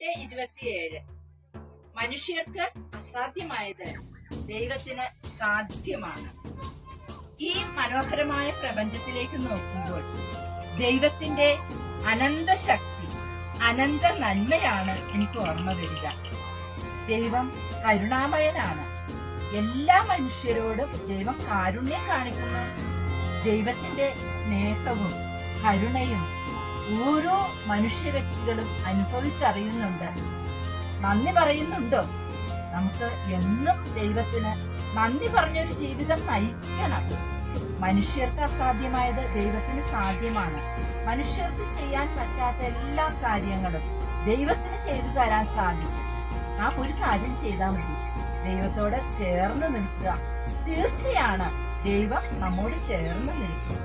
8:27 മനുഷ്യർക്ക് അസാധ്യമായത് ദൈവത്തിന് സാധ്യമാണ്. ഈ മനോഹരമായ പ്രപഞ്ചത്തിലേക്ക് നോക്കുമ്പോൾ ദൈവത്തിന്റെ അനന്ത ശക്തി, അനന്ത നന്മയാണ് എനിക്ക് ഓർമ്മ വരിക. ദൈവം കരുണാമയനാണ്. എല്ലാ മനുഷ്യരോടും ദൈവം കാരുണ്യം കാണിക്കുന്നു. ദൈവത്തിന്റെ സ്നേഹവും കരുണയും ഓരോ മനുഷ്യ വ്യക്തികളും അനുഭവിച്ചറിയുന്നുണ്ട്. നന്ദി പറയുന്നുണ്ടോ? നമുക്ക് എന്നും ദൈവത്തിന് നന്ദി പറഞ്ഞൊരു ജീവിതം നയിക്കണം. മനുഷ്യർക്ക് അസാധ്യമായത് ദൈവത്തിന് സാധ്യമാണ്. മനുഷ്യർക്ക് ചെയ്യാൻ പറ്റാത്ത എല്ലാ കാര്യങ്ങളും ദൈവത്തിന് ചെയ്തു തരാൻ സാധിക്കും. നാം ഒരു കാര്യം ചെയ്താൽ മതി, ദൈവത്തോട് ചേർന്ന് നിൽക്കുക. തീർച്ചയാണ് ദൈവം നമ്മോട് ചേർന്ന് നിൽക്കും.